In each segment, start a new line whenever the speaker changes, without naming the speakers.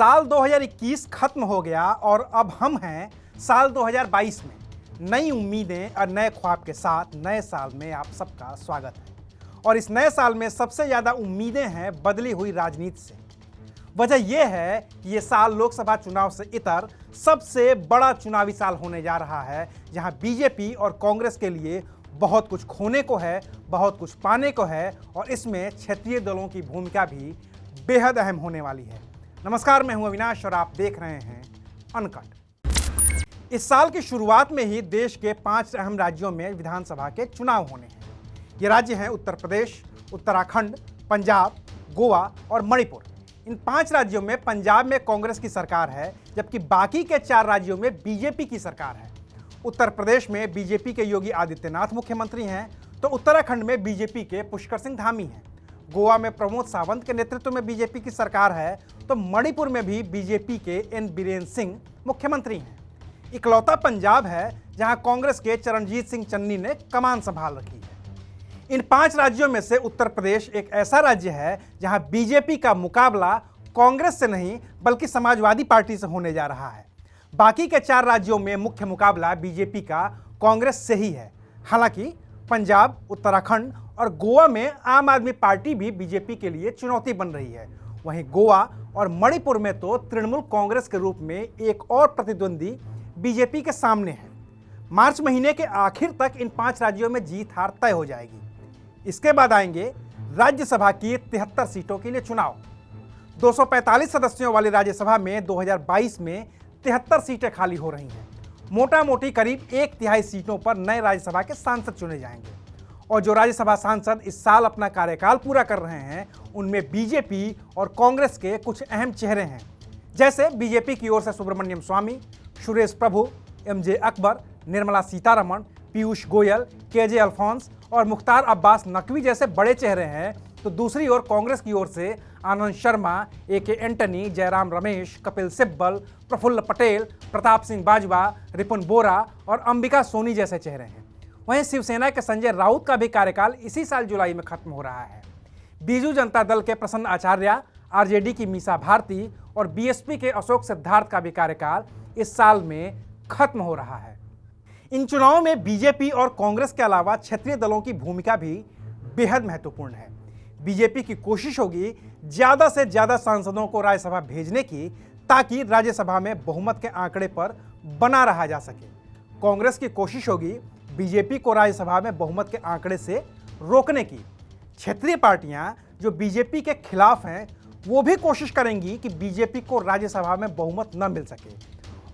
साल 2021 खत्म हो गया और अब हम हैं साल 2022 में। नई उम्मीदें और नए ख्वाब के साथ नए साल में आप सबका स्वागत है। और इस नए साल में सबसे ज़्यादा उम्मीदें हैं बदली हुई राजनीति से। वजह यह है कि ये साल लोकसभा चुनाव से इतर सबसे बड़ा चुनावी साल होने जा रहा है, जहां बीजेपी और कांग्रेस के लिए बहुत कुछ खोने को है, बहुत कुछ पाने को है और इसमें क्षेत्रीय दलों की भूमिका भी बेहद अहम होने वाली है। नमस्कार, मैं हूं अविनाश और आप देख रहे हैं अनकट। इस साल की शुरुआत में ही देश के 5 अहम राज्यों में विधानसभा के चुनाव होने हैं। ये राज्य हैं उत्तर प्रदेश, उत्तराखंड, पंजाब, गोवा और मणिपुर। इन 5 राज्यों में पंजाब में कांग्रेस की सरकार है, जबकि बाकी के 4 राज्यों में बीजेपी की सरकार है। उत्तर प्रदेश में बीजेपी के योगी आदित्यनाथ मुख्यमंत्री हैं, तो उत्तराखंड में बीजेपी के पुष्कर सिंह धामी हैं। गोवा में प्रमोद सावंत के नेतृत्व में बीजेपी की सरकार है, तो मणिपुर में भी बीजेपी के एन बीरेन सिंह मुख्यमंत्री हैं। इकलौता पंजाब है जहां कांग्रेस के चरणजीत सिंह चन्नी ने कमान संभाल रखी है। इन 5 राज्यों में से उत्तर प्रदेश एक ऐसा राज्य है जहां बीजेपी का मुकाबला कांग्रेस से नहीं बल्कि समाजवादी पार्टी से होने जा रहा है। बाकी के 4 राज्यों में मुख्य मुकाबला बीजेपी का कांग्रेस से ही है। हालांकि पंजाब, उत्तराखंड और गोवा में आम आदमी पार्टी भी बीजेपी के लिए चुनौती बन रही है। वहीं गोवा और मणिपुर में तो तृणमूल कांग्रेस के रूप में एक और प्रतिद्वंदी बीजेपी के सामने है। मार्च महीने के आखिर तक इन 5 राज्यों में जीत हार तय हो जाएगी। इसके बाद आएंगे राज्यसभा की 73 सीटों के लिए चुनाव। 245 सदस्यों वाली राज्यसभा में 2022 में 73 सीटें खाली हो रही हैं। मोटा मोटी करीब 1/3 सीटों पर नए राज्यसभा के सांसद चुने जाएंगे। और जो राज्यसभा सांसद इस साल अपना कार्यकाल पूरा कर रहे हैं, उनमें बीजेपी और कांग्रेस के कुछ अहम चेहरे हैं। जैसे बीजेपी की ओर से सुब्रमण्यम स्वामी, सुरेश प्रभु, एमजे अकबर, निर्मला सीतारमण, पीयूष गोयल, केजे अल्फोंस और मुख्तार अब्बास नकवी जैसे बड़े चेहरे हैं, तो दूसरी ओर कांग्रेस की ओर से आनंद शर्मा, ए.के. एंटनी, जयराम रमेश, कपिल सिब्बल, प्रफुल्ल पटेल, प्रताप सिंह बाजवा, रिपुन बोरा और अंबिका सोनी जैसे चेहरे हैं। वहीं शिवसेना के संजय राउत का भी कार्यकाल इसी साल जुलाई में खत्म हो रहा है। बीजू जनता दल के प्रसन्न आचार्य, आरजेडी की मीसा भारती और बीएसपी के अशोक सिद्धार्थ का भी कार्यकाल इस साल में खत्म हो रहा है। इन चुनावों में बीजेपी और कांग्रेस के अलावा क्षेत्रीय दलों की भूमिका भी बेहद महत्वपूर्ण है। बीजेपी की कोशिश होगी ज्यादा से ज्यादा सांसदों को राज्यसभा भेजने की, ताकि राज्यसभा में बहुमत के आंकड़े पर बना रहा जा सके। कांग्रेस की कोशिश होगी बीजेपी को राज्यसभा में बहुमत के आंकड़े से रोकने की। क्षेत्रीय पार्टियां जो बीजेपी के खिलाफ हैं, वो भी कोशिश करेंगी कि बीजेपी को राज्यसभा में बहुमत न मिल सके।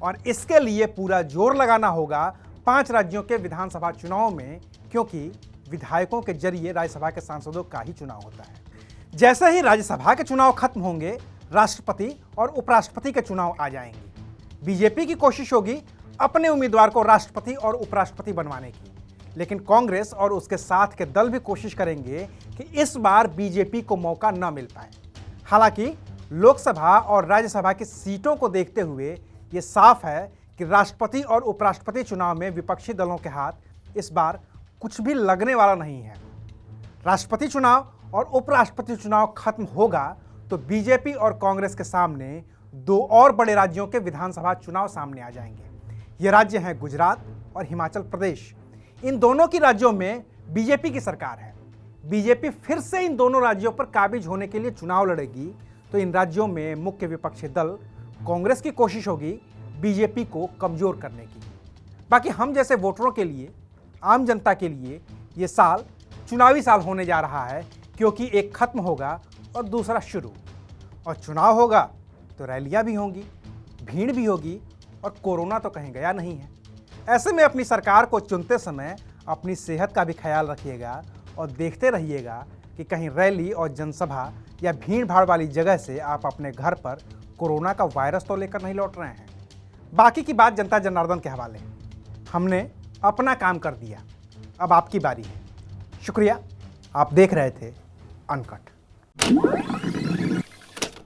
और इसके लिए पूरा जोर लगाना होगा 5 राज्यों के विधानसभा चुनाव में, क्योंकि विधायकों के जरिए राज्यसभा के सांसदों का ही चुनाव होता है। जैसे ही राज्यसभा के चुनाव खत्म होंगे, राष्ट्रपति और उपराष्ट्रपति के चुनाव आ जाएंगे। बीजेपी की कोशिश होगी अपने उम्मीदवार को राष्ट्रपति और उपराष्ट्रपति बनवाने की, लेकिन कांग्रेस और उसके साथ के दल भी कोशिश करेंगे कि इस बार बीजेपी को मौका न मिल पाए। हालांकि लोकसभा और राज्यसभा की सीटों को देखते हुए ये साफ है कि राष्ट्रपति और उपराष्ट्रपति चुनाव में विपक्षी दलों के हाथ इस बार कुछ भी लगने वाला नहीं है। राष्ट्रपति चुनाव और उपराष्ट्रपति चुनाव खत्म होगा तो बीजेपी और कांग्रेस के सामने 2 और बड़े राज्यों के विधानसभा चुनाव सामने आ जाएंगे। ये राज्य हैं गुजरात और हिमाचल प्रदेश। इन दोनों की राज्यों में बीजेपी की सरकार है। बीजेपी फिर से इन दोनों राज्यों पर काबिज होने के लिए चुनाव लड़ेगी, तो इन राज्यों में मुख्य विपक्षी दल कांग्रेस की कोशिश होगी बीजेपी को कमजोर करने की। बाकी हम जैसे वोटरों के लिए, आम जनता के लिए ये साल चुनावी साल होने जा रहा है, क्योंकि एक खत्म होगा और दूसरा शुरू। और चुनाव होगा तो रैलियां भी होंगी, भीड़ भी होगी और कोरोना तो कहीं गया नहीं है। ऐसे में अपनी सरकार को चुनते समय अपनी सेहत का भी ख्याल रखिएगा और देखते रहिएगा कि कहीं रैली और जनसभा या भीड़ भाड़ वाली जगह से आप अपने घर पर कोरोना का वायरस तो लेकर नहीं लौट रहे हैं। बाकी की बात जनता जनार्दन के हवाले। हमने अपना काम कर दिया, अब आपकी बारी है। शुक्रिया, आप देख रहे थे अनकट।